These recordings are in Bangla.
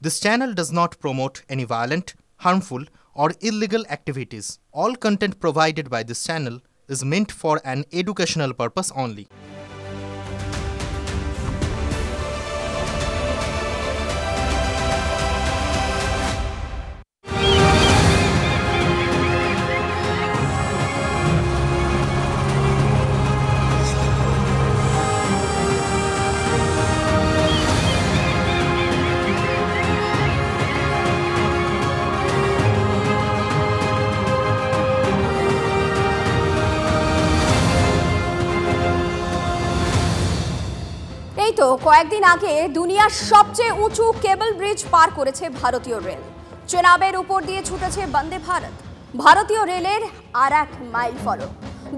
This channel does not promote any violent, harmful, or illegal activities. All content provided by this channel is meant for an educational purpose only. তো কয়েকদিন আগে দুনিয়ার সবচেয়ে উঁচু কেবল ব্রিজ পার করেছে ভারতীয় রেল। চেনাবের উপর দিয়ে ছুটেছে বন্দে ভারত। ভারতীয় রেলের আর এক মাইল ফলক।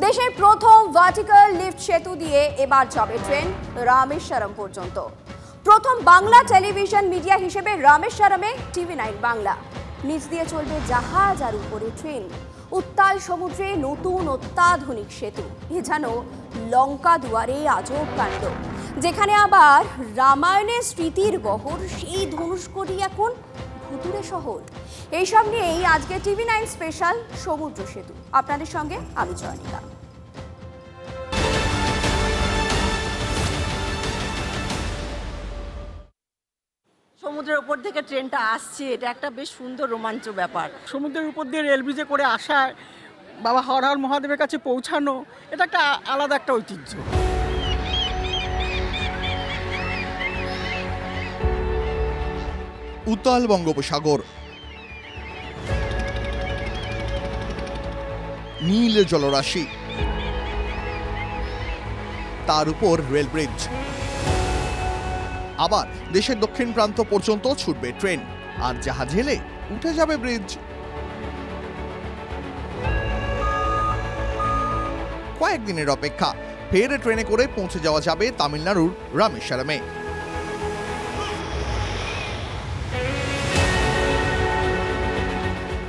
দেশের প্রথম ভার্টিক্যাল লিফট সেতু দিয়ে এবার যাবে ট্রেন রামেশ্বরম পর্যন্ত। প্রথম বাংলা টেলিভিশন মিডিয়া হিসেবে রামেশ্বরমে TV9 বাংলা। নিচ দিয়ে চলবে জাহাজ আর উপরে ট্রেন। উত্তাল সমুদ্রে নতুন অত্যাধুনিক সেতু। এ যেন লঙ্কা দুয়ারে আজব কাণ্ড, যেখানে আবার রামায়ণের স্মৃতির বহর, সেই ধনুষ্কটি এখন ভুতুড়ে শহর। এইসব নিয়েই আজকে TV9 স্পেশাল সমুদ্র সেতু। আপনাদের সঙ্গে আমি জয়নিকা। সমুদ্রের উপর থেকে ট্রেনটা আসছে, এটা একটা বেশ সুন্দর রোমাঞ্চ ব্যাপার। সমুদ্রের উপর দিয়ে রেল ব্রিজে করে আসা, বাবা হর হর মহাদেবের কাছে পৌঁছানো, এটা একটা আলাদা একটা ঐতিহ্য। উত্তাল বঙ্গোপসাগর, নীল জলরাশি, তার উপর রেল ব্রিজ। আবার দেশের দক্ষিণ প্রান্ত পর্যন্ত ছুটবে ট্রেন, আর জাহাজ হেলে উঠে যাবে ব্রিজ। কয়েকদিনের অপেক্ষা, ফের ট্রেনে করে পৌঁছে যাওয়া যাবে তামিলনাড়ুর রামেশ্বরমে।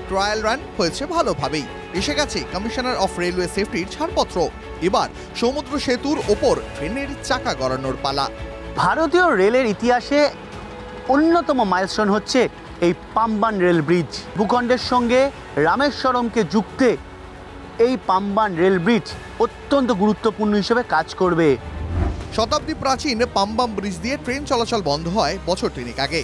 ট্রায়াল রান হয়েছে ভালোভাবেই, এসে গেছে কমিশনার অফ রেলওয়ে সেফটির ছাড়পত্র। এবার সমুদ্র সেতুর ওপর ট্রেনের চাকা গড়ানোর পালা। ভারতীয় রেলের ইতিহাসে অন্যতম মাইলস্টোন হচ্ছে এই পাম্বান রেল ব্রিজ। ভূখণ্ডের সঙ্গে রামেশ্বরমকে যুক্তে এই পাম্বান রেল ব্রিজ অত্যন্ত গুরুত্বপূর্ণ হিসেবে কাজ করবে। শতাব্দী প্রাচীন পাম্বাম ব্রিজ দিয়ে ট্রেন চলাচল বন্ধ হয় বছর তিনেক আগে।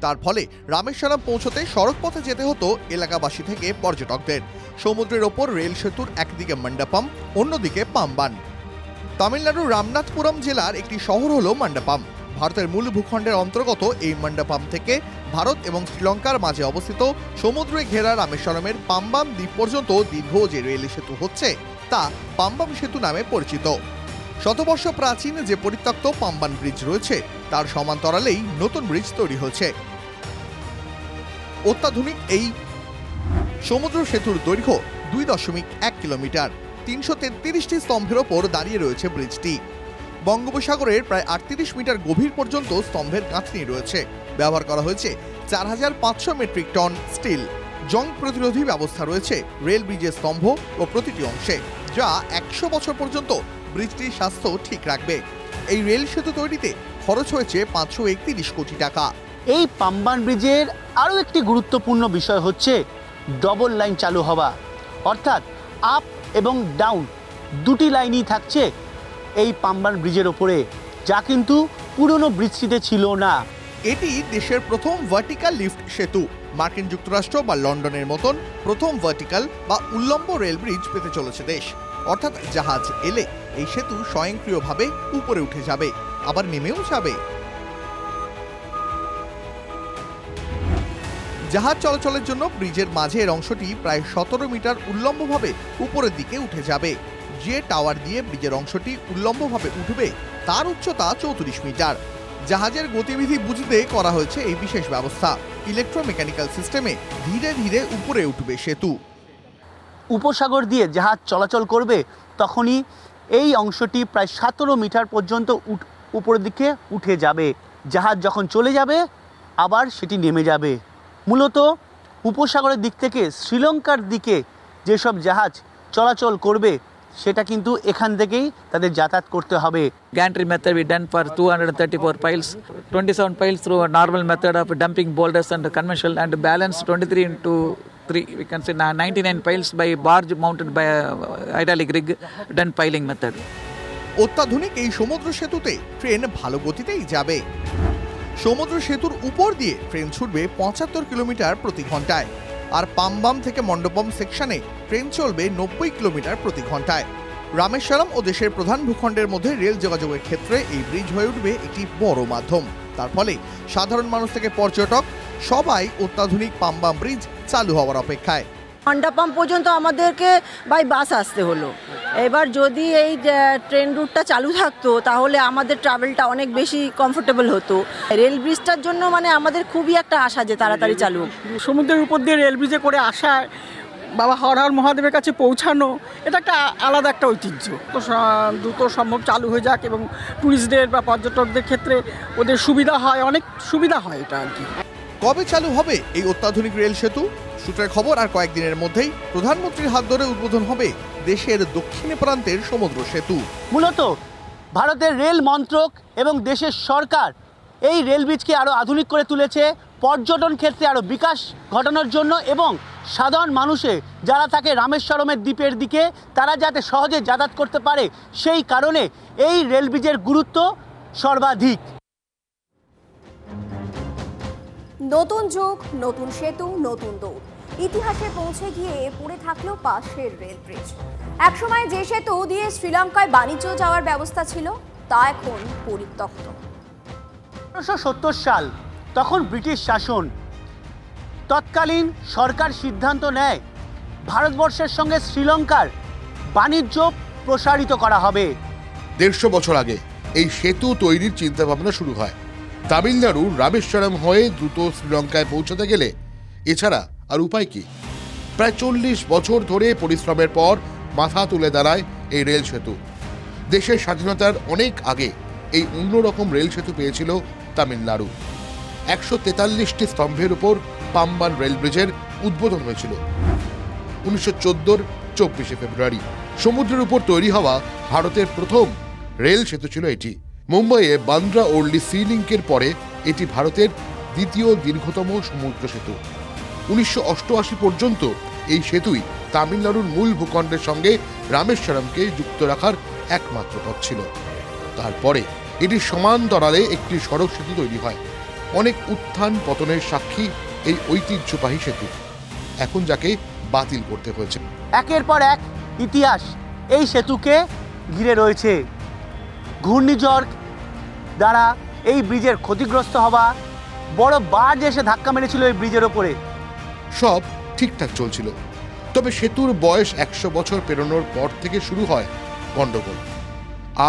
তার ফলে রামেশ্বরম পৌঁছতে সড়ক পথে যেতে হতো এলাকাবাসী থেকে পর্যটকদের। সমুদ্রের ওপর রেল সেতুর একদিকে মণ্ডপম, অন্যদিকে পাম্বান। তামিলনাড়ুর রামনাথপুরম জেলার একটি শহর হলো মণ্ডপম। ভারতের মূল ভূখণ্ডের অন্তর্গত এই মণ্ডপম থেকে ভারত এবং শ্রীলঙ্কার মাঝে অবস্থিত সমুদ্রে ঘেরা রামেশ্বরমের পাম্বাম দ্বীপ পর্যন্ত দীর্ঘ যে রেল সেতু হচ্ছে তা পাম্বাম সেতু নামে পরিচিত। শতবর্ষ প্রাচীন যে পরিত্যক্ত পাম্বান ব্রিজ রয়েছে তার সমান্তরালেই নতুন ব্রিজ তৈরি হচ্ছে। অত্যাধুনিক এই সমুদ্র সেতুর দৈর্ঘ্য 2.1 কিলোমিটার। 333টি স্তম্ভের ওপর দাঁড়িয়ে রয়েছে ব্রিজটি। বঙ্গোপসাগরের প্রায় 38 মিটার গভীর পর্যন্ত স্তম্ভের গাঁথনি রয়েছে। ব্যবহার করা হয়েছে 4500 মেট্রিক টন স্টিল। জং প্রতিরোধী ব্যবস্থা রয়েছে রেল ব্রিজের স্তম্ভ ও প্রতিটি অংশে, যা 100 বছর পর্যন্ত ব্রিজটির স্বাস্থ্য ঠিক রাখবে। এই রেল সেতু তৈরিতে খরচ হয়েছে 531 কোটি টাকা। এই পাম্বান ব্রিজের আরও একটি গুরুত্বপূর্ণ বিষয় হচ্ছে ডবল লাইন চালু হওয়া, অর্থাৎ আপ এবং ডাউন দুটি লাইনই থাকছে এই পাম্বান ব্রিজের ওপরে, যা কিন্তু পুরনো ব্রিজটিতে ছিল না। এটি দেশের প্রথম ভার্টিক্যাল লিফট সেতু। মার্কিন যুক্তরাষ্ট্র বা লন্ডনের মতন প্রথম ভার্টিক্যাল বা উল্লম্ব রেল ব্রিজ পেতে চলেছে দেশ। অর্থাৎ জাহাজ এলে এই সেতু স্বয়ংক্রিয়ভাবে উপরে উঠে যাবে, আবার নেমেও যাবে। জাহাজ চলাচলের জন্য ব্রিজের মাঝের অংশটি প্রায় 17 মিটার উল্লম্বভাবে উপরের দিকে উঠে যাবে। যে টাওয়ার দিয়ে ব্রিজের অংশটি উল্লম্বভাবে উঠবে তার উচ্চতা 34 মিটার। জাহাজের গতিবিধি বুঝতে করা হয়েছে এই বিশেষ ব্যবস্থা। ইলেকট্রোমেকানিক্যাল সিস্টেমে ধীরে ধীরে উপরে উঠবে সেতু। উপসাগর দিয়ে জাহাজ চলাচল করবে, তখনই এই অংশটি প্রায় 17 মিটার পর্যন্ত উপরের দিকে উঠে যাবে। জাহাজ যখন চলে যাবে আবার সেটি নেমে যাবে। মূলত উপসাগরের দিক থেকে শ্রীলঙ্কার দিকে যেসব জাহাজ চলাচল করবে সেটা কিন্তু এখান থেকেই তাদের যাতায়াত করতে হবে। Gantry method we done for 234 piles, 27 piles through a normal method of dumping boulders and conventional, and balance 23 into 3, we can say 99 piles by barge mounted by a hydraulic rig done piling method. অত্যাধুনিক এই সমুদ্র সেতুতে ট্রেন ভালো গতিতেই যাবে। সমুদ্র সেতুর উপর দিয়ে ট্রেন ছুটবে 75 কিলোমিটার প্রতি ঘন্টায়, আর পাম্বাম থেকে মণ্ডপম সেকশনে ট্রেন চলবে 90 কিলোমিটার প্রতি ঘন্টায়। রামেশ্বরম ও দেশের প্রধান ভূখণ্ডের মধ্যে রেল যোগাযোগের ক্ষেত্রে এই ব্রিজ হয়ে উঠবে একটি বড় মাধ্যম। তার ফলে সাধারণ মানুষ থেকে পর্যটক সবাই অত্যাধুনিক পাম্বাম ব্রিজ চালু হওয়ার অপেক্ষায়। মণ্ডপম পর্যন্ত আমাদেরকে বাই বাস আসতে হলো। এবার যদি এই ট্রেন রুটটা চালু থাকতো তাহলে আমাদের ট্রাভেলটা অনেক বেশি কমফোর্টেবল হতো। রেল ব্রিজটার জন্য মানে আমাদের খুবই একটা আশা যে তাড়াতাড়ি চালু। সমুদ্রের উপর দিয়ে রেল ব্রিজে করে আসায় বাবা হর হর মহাদেবের কাছে পৌঁছানো, এটা একটা আলাদা একটা ঐতিহ্য। তো দ্রুত সম্ভব চালু হয়ে যাক এবং ট্যুরিস্টদের বা পর্যটকদের ক্ষেত্রে ওদের সুবিধা হয়, অনেক সুবিধা হয় এটা আর কি। কবে চালু হবে এই অত্যাধুনিক রেল সেতু? সূত্রের খবর আর কয়েকদিনের মধ্যেই প্রধানমন্ত্রীর হাত ধরে উদ্বোধন হবে দেশের দক্ষিণ প্রান্তের সমুদ্র সেতু। মূলত ভারতের রেল মন্ত্রক এবং দেশের সরকার এই রেল ব্রিজকে আরও আধুনিক করে তুলেছে, পর্যটন ক্ষেত্রে আরও বিকাশ ঘটানোর জন্য, এবং সাধারণ মানুষে যারা থাকে রামেশ্বরমের দ্বীপের দিকে তারা যাতে সহজে যাতায়াত করতে পারে, সেই কারণে এই রেল ব্রিজের গুরুত্ব সর্বাধিক। নতুন যুগ, নতুন সেতু, নতুন দৌড়। ইতিহাসে পৌঁছে গিয়ে পড়ে থাকলো পাশের রেল ব্রিজ। একসময় যে সেতু দিয়ে শ্রীলঙ্কায় বাণিজ্য যাওয়ার ব্যবস্থা ছিল তা এখন পরিত্যক্ত। 1970 সাল, তখন ব্রিটিশ শাসন। তৎকালীন সরকার সিদ্ধান্ত নেয় ভারতবর্ষের সঙ্গে শ্রীলঙ্কার বাণিজ্য প্রসারিত করা হবে। 150 বছর আগে এই সেতু তৈরির চিন্তাভাবনা শুরু হয়। তামিলনাড়ুর রামেশ্বরম হয়ে দ্রুত শ্রীলঙ্কায় পৌঁছাতে গেলে এছাড়া আর উপায় কি? প্রায় 40 বছর ধরে পরিশ্রমের পর মাথা তুলে দাঁড়ায় এই রেল সেতু। দেশের স্বাধীনতার অনেক আগে এই অন্যরকম রেল সেতু পেয়েছিল তামিলনাড়ু। 143টি স্তম্ভের উপর পাম্বান রেল ব্রিজের উদ্বোধন হয়েছিল 1914-র 24শে ফেব্রুয়ারি। সমুদ্রের উপর তৈরি হওয়া ভারতের প্রথম রেল সেতু ছিল এটি। মুম্বাইয়ে বান্দ্রা ওর্লি সি লিঙ্কের পরে এটি ভারতের দ্বিতীয় দীর্ঘতম সমুদ্র সেতু। 1988 পর্যন্ত এই সেতুই তামিলনাড়ুর মূল ভূখণ্ডের সঙ্গে রামেশ্বরমকে যুক্ত রাখার একমাত্র পথ ছিল। তারপরে এটি সমান্তরালে একটি সড়ক সেতু তৈরি হয়। অনেক উত্থান পতনের সাক্ষী এই ঐতিহ্যবাহী সেতু, এখন যাকে বাতিল করতে হয়েছে। একের পর এক ইতিহাস এই সেতুকে ঘিরে রয়েছে। ঘূর্ণিঝড় দ্বারা এই ব্রিজের ক্ষতিগ্রস্ত হওয়া, বড় বাজ এসে ধাক্কা মেরেছিল এই ব্রিজের ওপরে। সব ঠিকঠাক চলছিল, তবে সেতুর বয়স 100 বছর পেরোনোর পর থেকে শুরু হয় গন্ডগোল।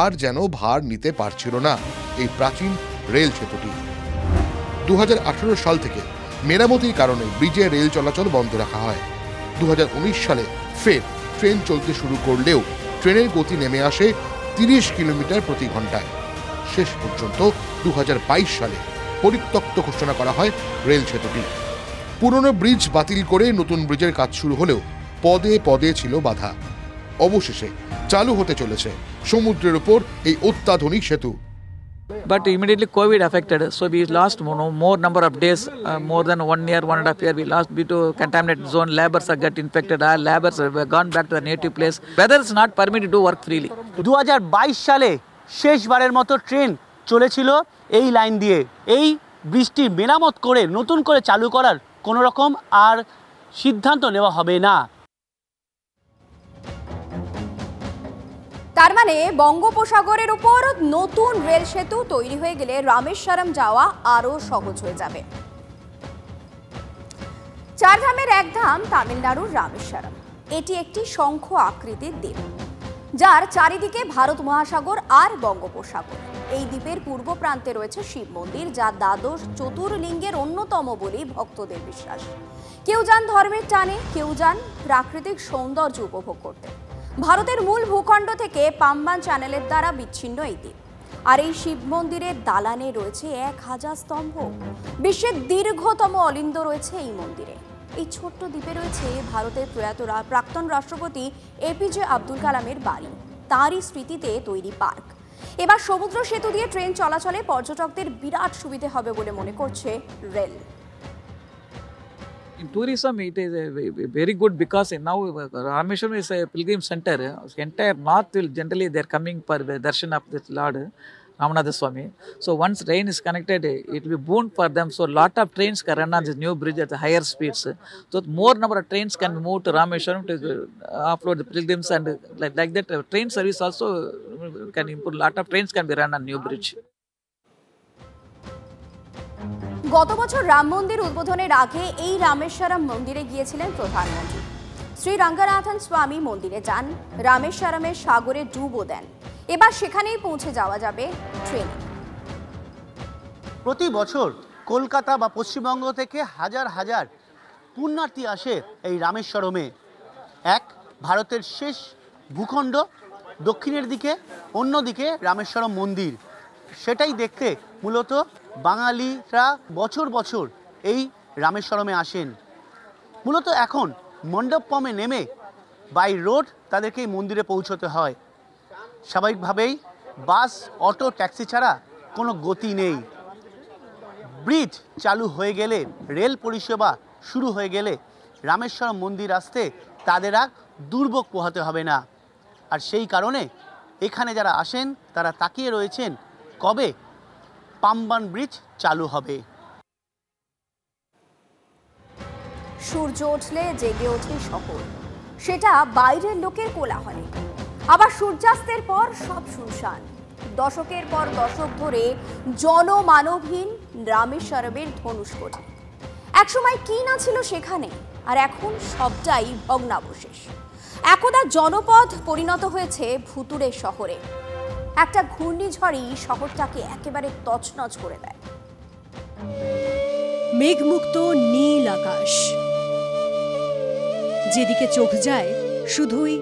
আর যেন ভার নিতে পারছিল না এই প্রাচীন রেল সেতুটি। 2018 সাল থেকে মেরামতির কারণে ব্রিজে রেল চলাচল বন্ধ রাখা হয়। 2019 সালে ফের ট্রেন চলতে শুরু করলেও ট্রেনের গতি নেমে আসে 30 কিলোমিটার প্রতি ঘন্টায়। শেষ পর্যন্ত 2022 সালে পরিত্যক্ত ঘোষণা করা হয় রেল সেতুটি। পুরনো ব্রিজ বাতিল করে নতুন ব্রিজের কাজ শুরু হলেও পদে পদে ছিল বাধা। অবশেষে চালু হতে চলেছে সমুদ্রের উপর এই অত্যাধুনিক সেতু। But immediately COVID affected, so we lost more number of days, more than 1 year, 1.5 years we lost due to contaminated zone. Laborers are get infected, our laborers have gone back to the native place. Weather is not permitted to work freely. 2022 সালে শেষবারের মতো ট্রেন চলেছিল এই লাইন দিয়ে। এই ব্রিজটি মেরামত করে নতুন করে চালু করার কোনো রকম আর সিদ্ধান্ত নেওয়া হবে না। তার মানে বঙ্গোপসাগরের উপর নতুন রেল সেতু তৈরি হয়ে গেলে রামেশ্বরম যাওয়া আরো সহজ হয়ে যাবে। চারধামের এক ধাম তামিলনাড়ুর রামেশ্বরম। এটি একটি শঙ্খ আকৃতির দ্বীপ, যার চারিদিকে ভারত মহাসাগর আর বঙ্গোপসাগর। এই দ্বীপের পূর্ব প্রান্তে রয়েছে শিব মন্দির, যা দ্বাদশ জ্যোতির্লিঙ্গের অন্যতম বলে ভক্তদের বিশ্বাস। কেউ যান ধর্মের টানে, কেউ যান প্রাকৃতিক সৌন্দর্য উপভোগ করতে। ভারতের মূল ভূখণ্ড থেকে পাম্বান চ্যানেলের দ্বারা বিচ্ছিন্ন এই দ্বীপ। আর এই শিব মন্দিরের দালানে রয়েছে 1000 স্তম্ভ। বিশ্বের দীর্ঘতম অলিন্দ রয়েছে এই মন্দিরে। এই ছোট্ট দ্বীপে রয়েছে ভারতের প্রয়াত প্রাক্তন রাষ্ট্রপতি এপিজে আব্দুল কালামের বাড়ি, তাঁরই স্মৃতিতে তৈরি পার্ক। এবার সমুদ্র সেতু দিয়ে ট্রেন চলাচলে পর্যটকদের বিরাট সুবিধে হবে বলে মনে করছে rail. In tourism, it is very good because now Rameshwaram is a pilgrim center. Entire north will generally they are coming for the darshan of this Lord Ramanatha Swami. So once train is connected, it will be boon for them. So lot of trains can run on this new bridge at the higher speeds. So more number of trains can move to Rameshwaram to offload the pilgrims, and like that train service also can improve. Lot of trains can be run on new bridge. গত বছর রাম মন্দির উদ্বোধনের আগে এই রামেশ্বরম মন্দিরে গিয়েছিলেন প্রধানমন্ত্রী। শ্রী রঙ্গনাথন স্বামী মন্দিরে যান, রামেশ্বরমের সাগরে ডুবও দেন। এবার সেখানেই পৌঁছে যাওয়া যাবে ট্রেনে। প্রতি বছর কলকাতা বা পশ্চিমবঙ্গ থেকে হাজার হাজার পুণ্যার্থী আসে এই রামেশ্বরমে। এক ভারতের শেষ ভূখণ্ড দক্ষিণের দিকে, অন্যদিকে রামেশ্বরম মন্দির। সেটাই দেখতে মূলত বাঙালিরা বছর বছর এই রামেশ্বরমে আসেন। মূলত এখন মণ্ডপমে নেমে বাই রোড তাদেরকে এই মন্দিরে পৌঁছতে হয়। স্বাভাবিকভাবেই বাস, অটো, ট্যাক্সি ছাড়া কোনো গতি নেই। ব্রিজ চালু হয়ে গেলে, রেল পরিষেবা শুরু হয়ে গেলে রামেশ্বরম মন্দির আসতে তাদের আর দুর্ভোগ পোহাতে হবে না। আর সেই কারণে এখানে যারা আসেন তারা তাকিয়ে রয়েছেন কবে পাম্বান ব্রিজ চালু হবে। সূর্য উঠলে জেগে ওঠে শহর, সেটা বাইরের লোকের কোলাহলে। আবার সূর্যাস্তের পর সব শুনশান। দশকের পর দশক ধরে জনমানবহীন রামেশ্বরমের ধনুষ্কোটি। একসময় কি না ছিল সেখানে, আর এখন সবটাই ভগ্নাবশেষ। একদা জনপদ পরিণত হয়েছে ভুতুড়ে শহরে। একটা ঘূর্ণিঝড়ই শহরটাকে একেবারে তছনছ করে দেয়। মেঘমুক্ত নীল আকাশ, যেদিকে চোখ যায় শুধুই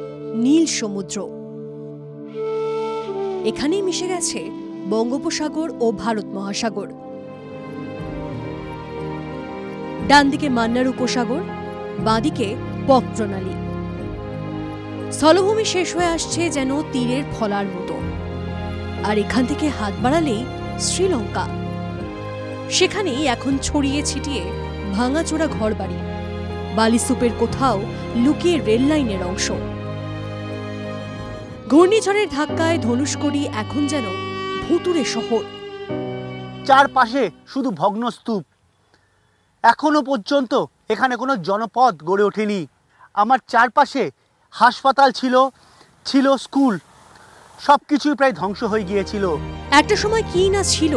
নীল সমুদ্র। এখানেই মিশে গেছে বঙ্গোপসাগর ও ভারত মহাসাগর। ডান দিকে মান্নার উপসাগর, বাঁদিকে পথ প্রণালী। স্থলভূমি শেষ হয়ে আসছে যেন তীরের ফলার মতো। আর এখান থেকে হাত বাড়ালেই শ্রীলঙ্কা। সেখানেই এখন ছড়িয়ে ছিটিয়ে ভাঙাচোরা ঘরবাড়ি, বালিস্তূপের কোথাও লুকিয়ে রেল লাইনের অংশ। ঘূর্ণিঝড়ের ধাক্কায় ধনুষ্কোটি এখন যেন ভুতুড়ে শহর। চারপাশে শুধু ভগ্নস্তূপ। এখনো পর্যন্ত এখানে কোনো জনপদ গড়ে ওঠেনি। আমার চারপাশে হাসপাতাল ছিল, ছিল স্কুল, সবকিছুই প্রায় ধ্বংস হয়ে গিয়েছিল। একটা সময় কি না ছিল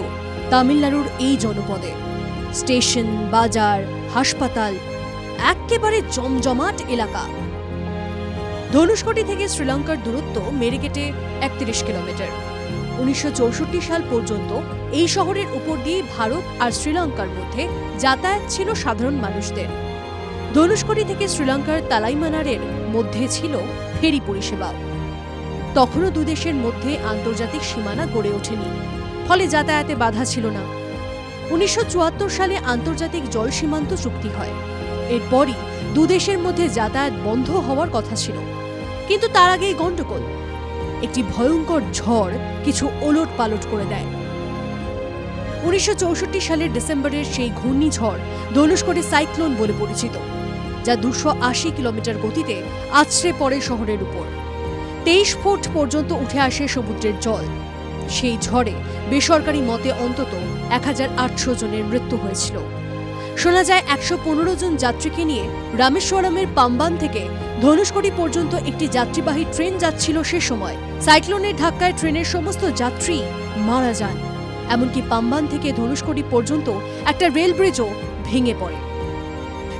তামিলনাড়ুর এই জনপদে। স্টেশন, বাজার, হাসপাতাল, একেবারে জমজমাট এলাকা। ধনুষ্কোটি থেকে শ্রীলঙ্কার দূরত্ব মেরে কেটে 31 কিলোমিটার। 1964 সাল পর্যন্ত এই শহরের উপর দিয়ে ভারত আর শ্রীলঙ্কার মধ্যে যাতায়াত ছিল সাধারণ মানুষদের। ধনুষ্কোটি থেকে শ্রীলঙ্কার তালাইমানারের মধ্যে ছিল ফেরি পরিষেবা। তখনও দুদেশের মধ্যে আন্তর্জাতিক সীমানা গড়ে ওঠেনি, ফলে যাতায়াতে বাধা ছিল না। 1974 সালে আন্তর্জাতিক জল সীমান্ত চুক্তি হয়। এরপরই দুদেশের মধ্যে যাতায়াত বন্ধ হওয়ার কথা ছিল, কিন্তু তার আগেই গন্ডগোল। একটি ভয়ঙ্কর ঝড় কিছু ওলট পালট করে দেয়। 1964 সালের ডিসেম্বরের সেই ঘূর্ণিঝড় ধনুষ্কোটি সাইক্লোন বলে পরিচিত, যা 280 কিলোমিটার গতিতে আছড়ে পড়ে শহরের উপর। 23 ফুট পর্যন্ত উঠে আসে সমুদ্রের জল। সেই ঝড়ে বেসরকারি মতে অন্তত 1800 জনের মৃত্যু হয়েছিল। শোনা যায় 115 জন যাত্রীকে নিয়ে রামেশ্বরমের পাম্বান থেকে ধনুষ্কোটি পর্যন্ত একটি যাত্রীবাহী ট্রেন যাচ্ছিল সে সময়। সাইক্লোনের ধাক্কায় ট্রেনের সমস্ত যাত্রী মারা যান। এমনকি পাম্বান থেকে ধনুষ্কোটি পর্যন্ত একটা রেল ব্রিজও ভেঙে পড়ে।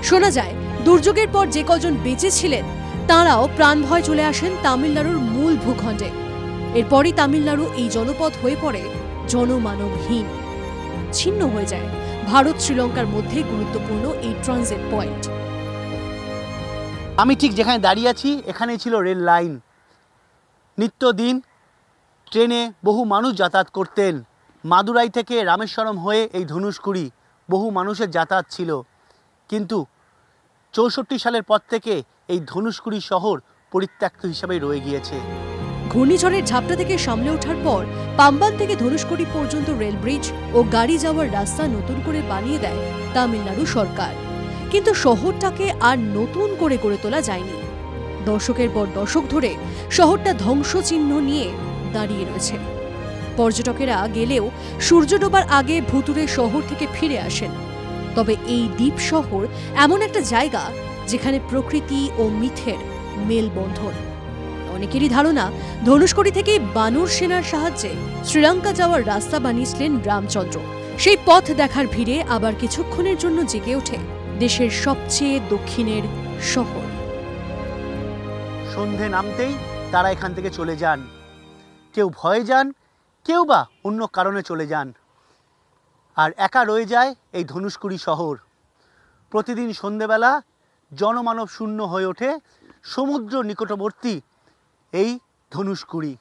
শোনা যায় দুর্যোগের পর যে কজন বেঁচে ছিলেন তাঁরাও প্রাণভয় চলে আসেন তামিলনাড়ুর মূল ভূখণ্ডে। এরপরই তামিলনাড়ু এই জনপদ হয়ে পড়ে জনমানবহীন। ছিন্ন হয়ে যায় ভারত শ্রীলঙ্কার মধ্যে গুরুত্বপূর্ণ এই ট্রানজিট পয়েন্ট। আমি ঠিক যেখানে দাঁড়িয়ে আছি এখানেই ছিল রেল লাইন। নিত্যদিন ট্রেনে বহু মানুষ যাতায়াত করতেন। মাদুরাই থেকে রামেশ্বরম হয়ে এই ধনুষ্কোটি বহু মানুষের যাতায়াত ছিল। কিন্তু 64 সালের পর থেকে এই ধনুষকুড়ি শহর পরিত্যক্ত হিসাবে রয়ে গিয়েছে। ঘূর্ণিঝড়ের ঝাপটা থেকে সামলে ওঠার পর পাম্বান থেকে ধনুষকোটি পর্যন্ত রেল ব্রিজ ও গাড়ি যাওয়ার রাস্তা নতুন করে বানিয়ে দেয় তামিলনাড়ু সরকার। কিন্তু শহরটাকে আর নতুন করে গড়ে তোলা যায়নি। দশকের পর দশক ধরে শহরটা ধ্বংসচিহ্ন নিয়ে দাঁড়িয়ে রয়েছে। পর্যটকেরা গেলেও সূর্য ডোবার আগে ভুতুড়ে শহর থেকে ফিরে আসেন। তবে এই দ্বীপ শহর এমন একটা জায়গা যেখানে প্রকৃতি ও মিথের মেলবন্ধন। অনেকেরই ধারণা ধনুষকোটি থেকে বানর সেনার সাহায্যে শ্রীলঙ্কা যাওয়ার রাস্তা বানিয়েছিলেন রামচন্দ্র। সেই পথ দেখার ভিড়ে আবার কিছুক্ষণের জন্য জেগে ওঠে দেশের সবচেয়ে দক্ষিণের শহর। সন্ধে নামতেই তারা এখান থেকে চলে যান। কেউ ভয়ে যান, কেউ বা অন্য কারণে চলে যান। আর একা রয়ে যায় এই ধনুষকুড়ি শহর। প্রতিদিন সন্ধেবেলা জনমানব শূন্য হয়ে ওঠে সমুদ্র নিকটবর্তী এই ধনুষকুড়ি।